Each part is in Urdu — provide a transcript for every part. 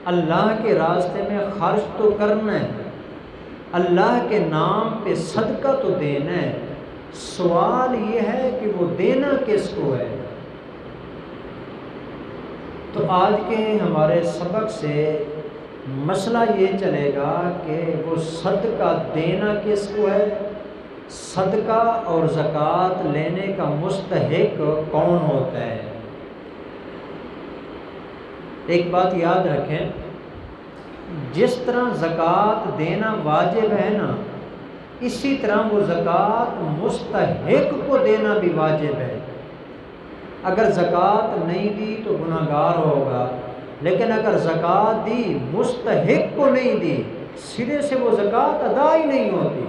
اللہ کے راستے میں خرچ تو کرنا ہے، اللہ کے نام پہ صدقہ تو دینا ہے، سوال یہ ہے کہ وہ دینا کس کو ہے۔ تو آج کے ہمارے سبق سے مسئلہ یہ چلے گا کہ وہ صدقہ دینا کس کو ہے، صدقہ اور زکوٰۃ لینے کا مستحق کون ہوتا ہے۔ ایک بات یاد رکھیں، جس طرح زکوٰۃ دینا واجب ہے نا، اسی طرح وہ زکوٰۃ مستحق کو دینا بھی واجب ہے۔ اگر زکوٰۃ نہیں دی تو گناہ گار ہوگا، لیکن اگر زکوٰۃ دی مستحق کو نہیں دی، سرے سے وہ زکوٰۃ ادا ہی نہیں ہوتی،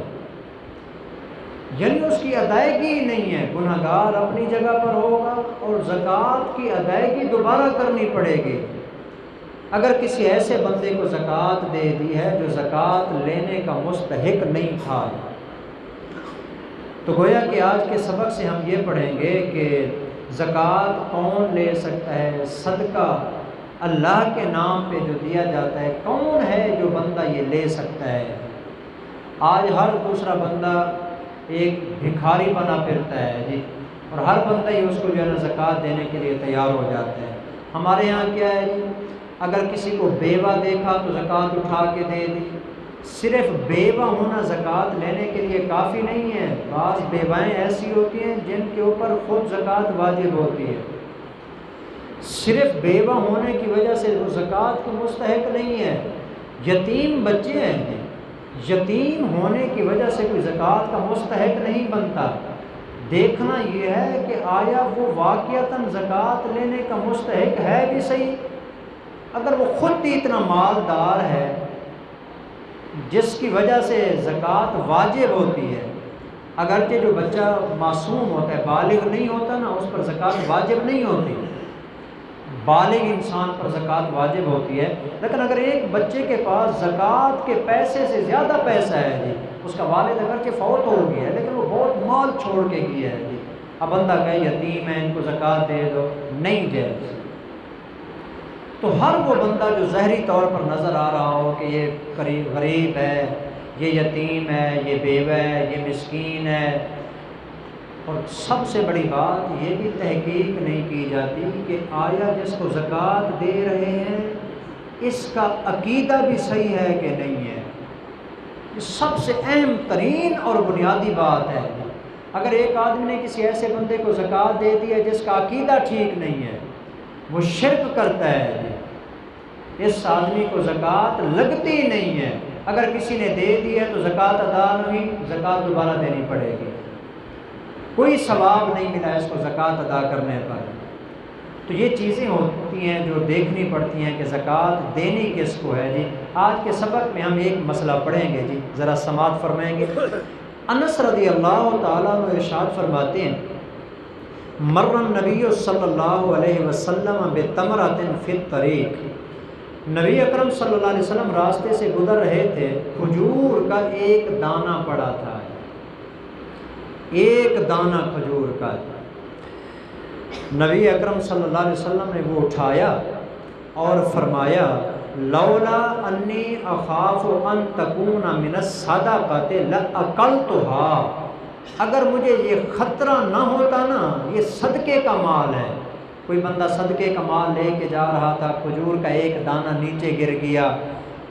یعنی اس کی ادائیگی ہی نہیں ہے، گناہ گار اپنی جگہ پر ہوگا اور زکوٰۃ کی ادائیگی دوبارہ کرنی پڑے گی۔ اگر کسی ایسے بندے کو زکوٰۃ دے دی ہے جو زکوٰۃ لینے کا مستحق نہیں تھا، تو گویا کہ آج کے سبق سے ہم یہ پڑھیں گے کہ زکوٰۃ کون لے سکتا ہے، صدقہ اللہ کے نام پہ جو دیا جاتا ہے کون ہے جو بندہ یہ لے سکتا ہے۔ آج ہر دوسرا بندہ ایک بھکاری بنا پھرتا ہے جی، اور ہر بندہ ہی اس کو جو ہے نا زکوٰۃ دینے کے لیے تیار ہو جاتا ہے۔ ہمارے یہاں کیا ہے جی، اگر کسی کو بیوہ دیکھا تو زکوٰۃ اٹھا کے دے دی۔ صرف بیوہ ہونا زکوٰۃ لینے کے لیے کافی نہیں ہے، بعض بیوائیں ایسی ہوتی ہیں جن کے اوپر خود زکوٰۃ واجب ہوتی ہے، صرف بیوہ ہونے کی وجہ سے وہ زکوٰۃ کی مستحق نہیں ہے۔ یتیم بچے ہیں، یتیم ہونے کی وجہ سے کوئی زکوٰۃ کا مستحق نہیں بنتا۔ دیکھنا یہ ہے کہ آیا وہ واقعتاً زکوٰۃ لینے کا مستحق ہے بھی صحیح۔ اگر وہ خود بھی اتنا مالدار ہے جس کی وجہ سے زکوٰۃ واجب ہوتی ہے، اگرچہ جو بچہ معصوم ہوتا ہے، بالغ نہیں ہوتا نا، اس پر زکوٰۃ واجب نہیں ہوتی، بالغ انسان پر زکوٰۃ واجب ہوتی ہے، لیکن اگر ایک بچے کے پاس زکوٰۃ کے پیسے سے زیادہ پیسہ ہے جی، اس کا والد اگرچہ فوت ہو گیا ہے لیکن وہ بہت مال چھوڑ کے گیا ہے جی، اب بندہ کہے یتیم ہے ان کو زکوٰۃ دے دو، نہیں جائز۔ تو ہر وہ بندہ جو ظاہری طور پر نظر آ رہا ہو کہ یہ غریب ہے، یہ یتیم ہے، یہ بیوہ ہے، یہ مسکین ہے، اور سب سے بڑی بات یہ بھی تحقیق نہیں کی جاتی کہ آیا جس کو زکوٰۃ دے رہے ہیں اس کا عقیدہ بھی صحیح ہے کہ نہیں ہے۔ یہ سب سے اہم ترین اور بنیادی بات ہے۔ اگر ایک آدمی نے کسی ایسے بندے کو زکوٰۃ دے دی ہے جس کا عقیدہ ٹھیک نہیں ہے، وہ شرک کرتا ہے، اس آدمی کو زکوٰۃ لگتی ہی نہیں ہے۔ اگر کسی نے دے دی ہے تو زکوٰۃ ادا نہیں، زکوٰۃ دوبارہ دینی پڑے گی، کوئی ثواب نہیں ملا اس کو زکوٰۃ ادا کرنے پر۔ تو یہ چیزیں ہوتی ہیں جو دیکھنی پڑتی ہیں کہ زکوٰۃ دینی کس کو ہے جی۔ آج کے سبق میں ہم ایک مسئلہ پڑھیں گے جی، ذرا سماعت فرمائیں گے۔ انس رضی اللہ تعالیٰ عنہ ارشاد فرماتے ہیں، مر النبی صلی اللہ علیہ وسلم بتمرۃ فی الطریق، نبی اکرم صلی اللہ علیہ وسلم راستے سے گزر رہے تھے، کھجور کا ایک دانہ پڑا تھا، ایک دانہ کھجور کا۔ نبی اکرم صلی اللہ علیہ وسلم نے وہ اٹھایا اور فرمایا، لولا انی اخاف ان تکون من الصدقۃ لاکلتها، اگر مجھے یہ خطرہ نہ ہوتا نا، یہ صدقے کا مال ہے، کوئی بندہ صدقے کا مال لے کے جا رہا تھا، کھجور کا ایک دانہ نیچے گر گیا،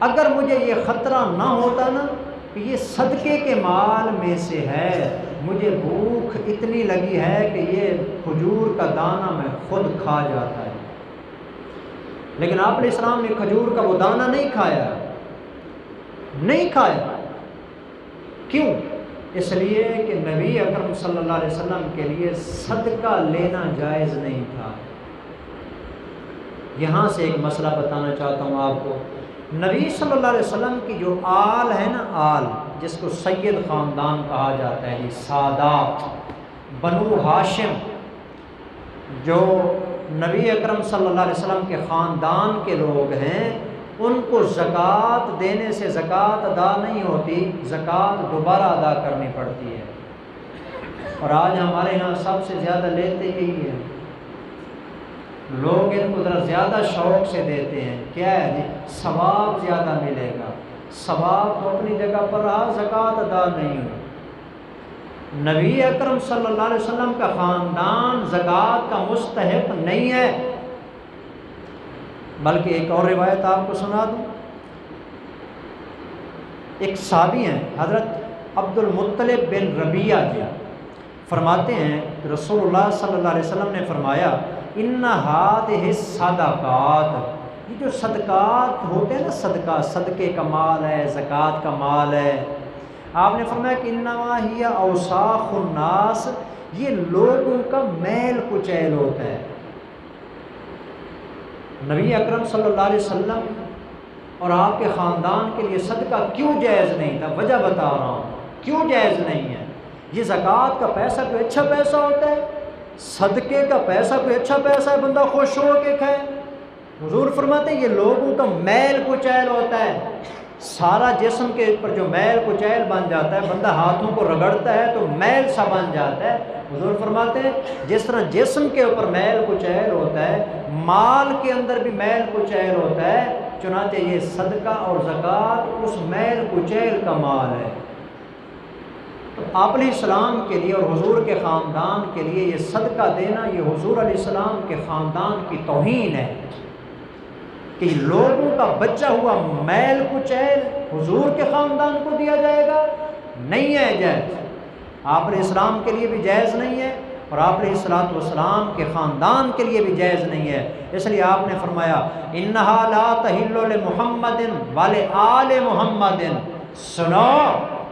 اگر مجھے یہ خطرہ نہ ہوتا نا کہ یہ صدقے کے مال میں سے ہے، مجھے بھوک اتنی لگی ہے کہ یہ کھجور کا دانہ میں خود کھا جاتا ہے، لیکن آپ علیہ السلام نے کھجور کا وہ دانہ نہیں کھایا، نہیں کھایا۔ کیوں؟ اس لیے کہ نبی اکرم صلی اللہ علیہ وسلم کے لیے صدقہ لینا جائز نہیں تھا۔ یہاں سے ایک مسئلہ بتانا چاہتا ہوں آپ کو، نبی صلی اللہ علیہ وسلم کی جو آل ہے نا، آل جس کو سید خاندان کہا جاتا ہے، سادات بنو ہاشم، جو نبی اکرم صلی اللہ علیہ وسلم کے خاندان کے لوگ ہیں، ان کو زکوٰۃ دینے سے زکوٰۃ ادا نہیں ہوتی، زکوٰۃ دوبارہ ادا کرنی پڑتی ہے، اور آج ہمارے ہاں سب سے زیادہ لیتے یہی ہیں۔ لوگ ان کو ذرا زیادہ شوق سے دیتے ہیں، کیا ہے جی؟ ثواب زیادہ ملے گا۔ ثواب تو اپنی جگہ پر رہا، زکوٰۃ ادا نہیں ہوئی۔ نبی اکرم صلی اللہ علیہ وسلم کا خاندان زکوٰۃ کا مستحق نہیں ہے۔ بلکہ ایک اور روایت آپ کو سنا دوں، ایک صحابی ہیں حضرت عبد المطلب بن ربیعہ جی، فرماتے ہیں کہ رسول اللہ صلی اللہ علیہ وسلم نے فرمایا ان ہذہ الصدقات، یہ جو صدقات ہوتے ہیں نا، صدقہ صدقے کا مال ہے، زکوٰۃ کا مال ہے، آپ نے فرمایا کہ انما ہی اوساخ الناس، یہ لوگوں کا میل کچیل ہوتا ہے۔ نبی اکرم صلی اللہ علیہ وسلم اور آپ کے خاندان کے لیے صدقہ کیوں جائز نہیں تھا؟ وجہ بتا رہا ہوں کیوں جائز نہیں ہے۔ یہ زکوٰۃ کا پیسہ کوئی اچھا پیسہ ہوتا ہے؟ صدقے کا پیسہ کوئی اچھا پیسہ ہے بندہ خوش ہو کے کھائے؟ حضور فرماتے ہیں یہ لوگوں کا میل کچیل ہوتا ہے۔ سارا جسم کے اوپر جو میل کچیل بن جاتا ہے، بندہ ہاتھوں کو رگڑتا ہے تو میل سا بن جاتا ہے۔ حضور فرماتے ہیں جس طرح جسم کے اوپر میل کچیل ہوتا ہے، مال کے اندر بھی میل کچیل ہوتا ہے، چنانچہ یہ صدقہ اور زکوٰۃ اس میل کچیل کا مال ہے۔ تو آپ علیہ السلام کے لیے اور حضور کے خاندان کے لیے یہ صدقہ دینا، یہ حضور علیہ السلام کے خاندان کی توہین ہے کہ لوگوں کا بچہ ہوا میل کچیل حضور کے خاندان کو دیا جائے گا، نہیں ہے جائز۔ آپ علیہ السلام کے لیے بھی جائز نہیں ہے اور آپ علیہ السلام کے خاندان کے لیے بھی جائز نہیں ہے۔ اس لیے آپ نے فرمایا انہا لا تحل لمحمد ولآل محمد، سنو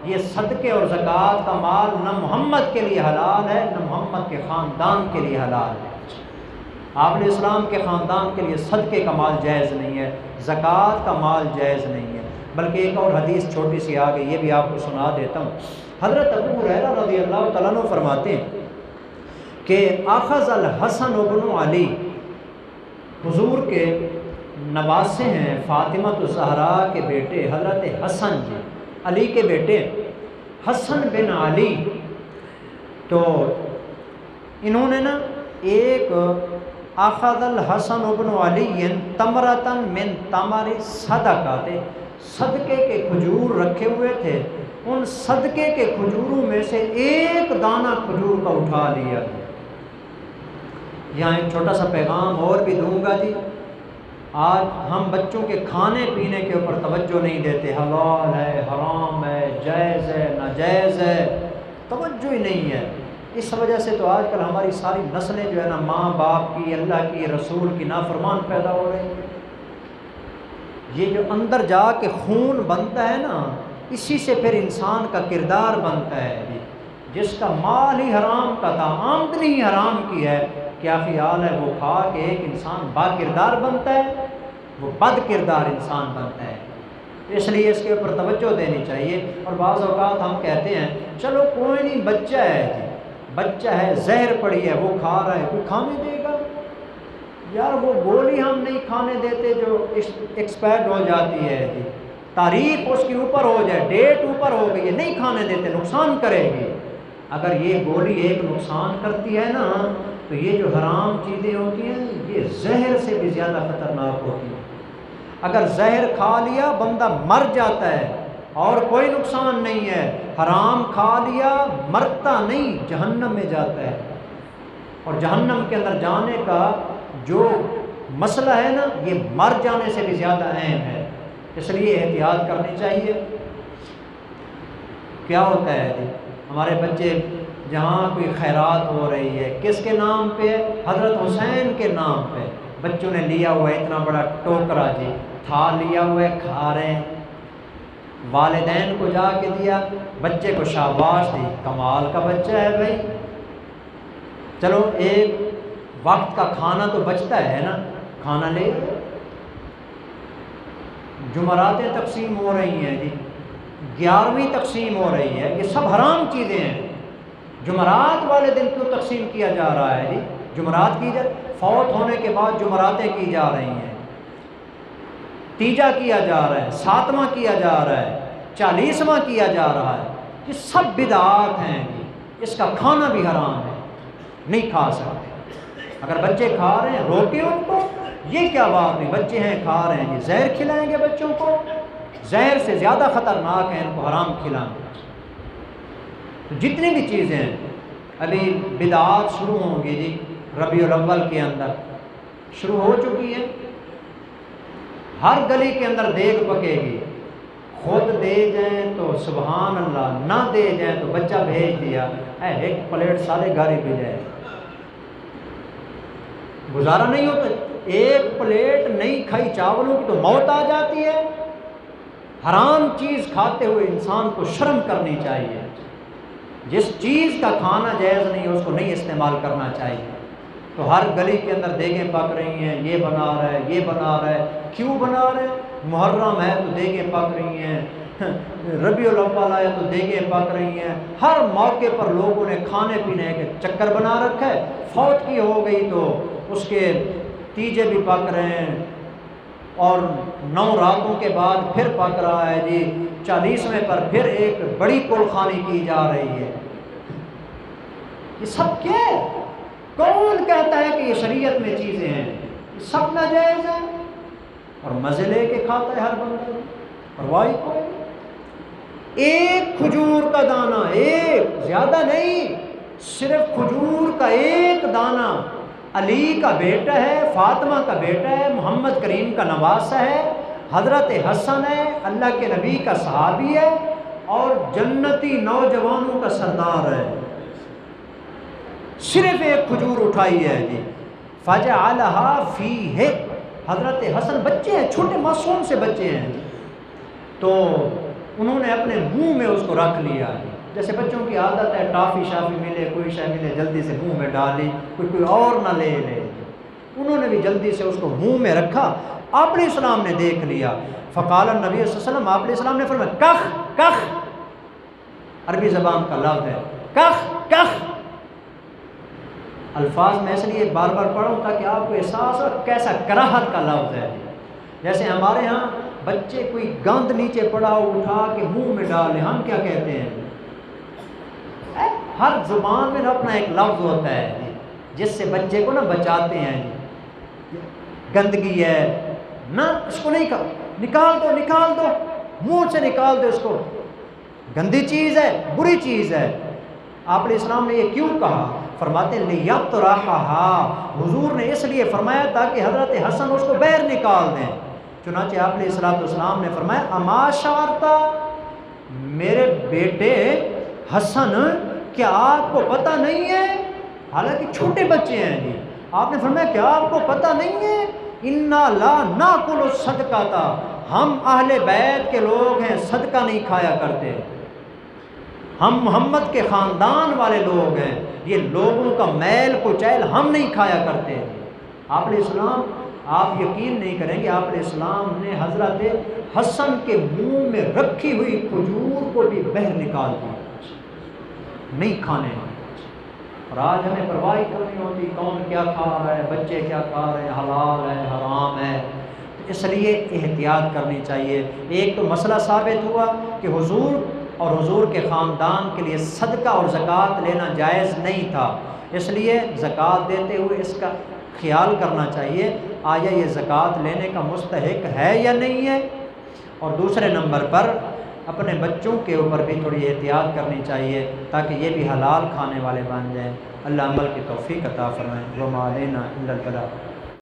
یہ صدقے اور زکوٰۃ کا مال نہ محمد کے لیے حلال ہے نہ محمد کے خاندان کے لیے حلال ہے۔ آپ علیہ السلام کے خاندان کے لیے صدقے کا مال جائز نہیں ہے، زکوٰۃ کا مال جائز نہیں ہے۔ بلکہ ایک اور حدیث چھوٹی سی آ گئی، یہ بھی آپ کو سنا دیتا ہوں۔ حضرت ابو ہریرہ رضی اللہ تعالیٰ عنہ فرماتے ہیں کہ اخذ الحسن بن علی، حضور کے نواسے ہیں فاطمہ الزہرا کے بیٹے حضرت حسن جی، علی کے بیٹے حسن بن علی، تو انہوں نے نا ایک اخذ الحسن بن علی تمرتن من تمر صدقات، صدقے کے کھجور رکھے ہوئے تھے، ان صدقے کے کھجوروں میں سے ایک دانہ کھجور کا اٹھا لیا۔ یہاں ایک چھوٹا سا پیغام اور بھی دوں گا جی، آج ہم بچوں کے کھانے پینے کے اوپر توجہ نہیں دیتے، حلال ہے حرام ہے جائز ہے ناجائز ہے، توجہ ہی نہیں ہے۔ اس وجہ سے تو آج کل ہماری ساری نسلیں جو ہے نا ماں باپ کی، اللہ کی، رسول کی نافرمان پیدا ہو رہی ہیں۔ یہ جو اندر جا کے خون بنتا ہے نا، اسی سے پھر انسان کا کردار بنتا ہے جی۔ جس کا مال ہی حرام کا تھا، آمدنی ہی حرام کی ہے، کیا خیال ہے وہ کھا کے ایک انسان با کردار بنتا ہے؟ وہ بد کردار انسان بنتا ہے۔ اس لیے اس کے اوپر توجہ دینی چاہیے۔ اور بعض اوقات ہم کہتے ہیں چلو کوئی نہیں، بچہ ہے جی، بچہ ہے، زہر پڑی ہے، وہ کھا رہا ہے، کوئی کھانے دے گا؟ یار وہ گولی ہم نہیں کھانے دیتے جو ایکسپائرڈ ہو جاتی ہے جی، تاریخ اس کی اوپر ہو جائے، ڈیٹ اوپر ہو گئی ہے، نہیں کھانے دیتے، نقصان کرے گی۔ اگر یہ گولی ایک نقصان کرتی ہے نا، تو یہ جو حرام چیزیں ہوتی ہیں یہ زہر سے بھی زیادہ خطرناک ہوتی ہیں۔ اگر زہر کھا لیا بندہ مر جاتا ہے اور کوئی نقصان نہیں ہے، حرام کھا لیا مرتا نہیں، جہنم میں جاتا ہے۔ اور جہنم کے اندر جانے کا جو مسئلہ ہے نا، یہ مر جانے سے بھی زیادہ اہم ہے، اس لیے احتیاط کرنی چاہیے۔ کیا ہوتا ہے جی، ہمارے بچے جہاں کوئی خیرات ہو رہی ہے، کس کے نام پہ؟ حضرت حسین کے نام پہ، بچوں نے لیا ہوا ہے اتنا بڑا ٹوکرا جی، تھال لیا ہوا ہے، کھا رہے ہیں، والدین کو جا کے دیا، بچے کو شاباش دی، کمال کا بچہ ہے بھائی، چلو ایک وقت کا کھانا تو بچتا ہے نا، کھانا لے۔ جمعراتیں تقسیم ہو رہی ہیں جی، 11ویں تقسیم ہو رہی ہے، یہ سب حرام چیزیں ہیں۔ جمعرات والے دن کیوں تقسیم کیا جا رہا ہے جی؟ جمعرات کی فوت ہونے کے بعد جمعراتیں کی جا رہی ہیں، تیجا کیا جا رہا ہے، 7واں کیا جا رہا ہے، 40واں کیا جا رہا ہے، یہ سب بدعات ہیں جی، اس کا کھانا بھی حرام ہے، نہیں کھا سکتے۔ اگر بچے کھا رہے ہیں روکے ان کو، یہ کیا بات ہے، بچے ہیں کھا رہے ہیں جی، زہر کھلائیں گے بچوں کو؟ زہر سے زیادہ خطرناک ہے ان کو حرام کھلانا۔ تو جتنی بھی چیزیں ہیں، ابھی بدعات شروع ہوں گی جی، ربیع الاول کے اندر شروع ہو چکی ہیں، ہر گلی کے اندر دیگ پکے گی، خود دے جائیں تو سبحان اللہ، نہ دے جائیں تو بچہ بھیج دیا، ایک پلیٹ سارے گھر پہ جائے، گزارا نہیں ہوتا، ایک پلیٹ نہیں کھائی چاولوں کی تو موت آ جاتی ہے۔ حرام چیز کھاتے ہوئے انسان کو شرم کرنی چاہیے، جس چیز کا کھانا جائز نہیں ہے اس کو نہیں استعمال کرنا چاہیے۔ تو ہر گلی کے اندر دیگیں پک رہی ہیں، یہ بنا رہا ہے، یہ بنا رہا ہے، کیوں بنا رہے ہیں؟ محرم ہے تو دیگیں پک رہی ہیں، ربیع الاول ہے تو دیگیں پک رہی ہیں، ہر موقع پر لوگوں نے کھانے پینے کے چکر بنا رکھا ہے، فوت کی ہو گئی تو اس کے تیجے بھی پک رہے ہیں، اور 9 راتوں کے بعد پھر پک رہا ہے جی، 40ویں پر پھر ایک بڑی قربانی کی جا رہی ہے۔ یہ سب کیا ہے؟ کون کہتا ہے کہ یہ شریعت میں چیزیں ہیں؟ یہ سب ناجائز ہیں، اور مزے لے کے کھاتا ہے ہر بندہ، پرواہ کوئی نہیں۔ ایک کھجور کا دانہ، ایک، زیادہ نہیں، صرف کھجور کا ایک دانہ، علی کا بیٹا ہے، فاطمہ کا بیٹا ہے، محمد کریم کا نواسہ ہے، حضرت حسن ہے، اللہ کے نبی کا صحابی ہے، اور جنتی نوجوانوں کا سردار ہے، صرف ایک کھجور اٹھائی ہے جی، فَجَعَلَهَا فِيهِ، حضرت حسن بچے ہیں، چھوٹے معصوم سے بچے ہیں، تو انہوں نے اپنے منہ میں اس کو رکھ لیا ہے، جیسے بچوں کی عادت ہے، ٹافی شافی ملے، کوئی شے ملے، جلدی سے منہ میں ڈالی، کوئی اور نہ لے لے، انہوں نے بھی جلدی سے اس کو منہ میں رکھا۔ آپ علیہ السلام نے دیکھ لیا، فقال النبی صلی اللہ علیہ وسلم، آپ علیہ السلام نے فرمایا کخ کخ، عربی زبان کا لفظ ہے کخ کخ، الفاظ میں اس لیے بار بار پڑھوں تاکہ آپ کو احساس ہو کیسا کراہت کا لفظ ہے۔ جیسے ہمارے ہاں بچے کوئی گند نیچے پڑا ہو اٹھا کے منہ میں ڈالے، ہم کیا کہتے ہیں؟ ہر زبان میں اپنا ایک لفظ ہوتا ہے جس سے بچے کو نا بچاتے ہیں، گندگی ہے نہ، اس کو نہیں نکال دو، نکال دو، منہ سے نکال دو اس کو، گندی چیز ہے، بری چیز ہے۔ آپ علیہ السلام نے یہ کیوں کہا؟ فرماتے ہیں لِيَطْرَحَهَا، حضور نے اس لیے فرمایا تاکہ حضرت حسن اس کو باہر نکال دیں۔ چنانچہ آپ علیہ السلام نے فرمایا اما شعرتا، میرے بیٹے حسن کیا آپ کو پتہ نہیں ہے، حالانکہ چھوٹے بچے ہیں جی، آپ نے فرمایا کیا آپ کو پتہ نہیں ہے، اِنَّا لَا نَأْكُلُ الصَّدْقَةَ، ہم اہل بیت کے لوگ ہیں، صدقہ نہیں کھایا کرتے، ہم محمد کے خاندان والے لوگ ہیں، یہ لوگوں کا میل کچیل ہم نہیں کھایا کرتے۔ آپ علیہ السلام، آپ یقین نہیں کریں گے، آپ علیہ السلام نے حضرت حسن کے منہ میں رکھی ہوئی کھجور کو بھی باہر نکال دیا، نہیں کھانے۔ اور آج ہمیں پرواہ کرنی ہوتی کون کیا کھا رہا ہے، بچے کیا کھا رہے ہیں، حلال ہے حرام ہے، اس لیے احتیاط کرنی چاہیے۔ ایک تو مسئلہ ثابت ہوا کہ حضور اور حضور کے خاندان کے لیے صدقہ اور زکوٰۃ لینا جائز نہیں تھا، اس لیے زکوٰۃ دیتے ہوئے اس کا خیال کرنا چاہیے آیا یہ زکوٰۃ لینے کا مستحق ہے یا نہیں ہے۔ اور دوسرے نمبر پر اپنے بچوں کے اوپر بھی تھوڑی احتیاط کرنی چاہیے تاکہ یہ بھی حلال کھانے والے بن جائیں۔ اللہ عمل کی توفیق عطا فرمائے۔ وما علینا الا البلاغ۔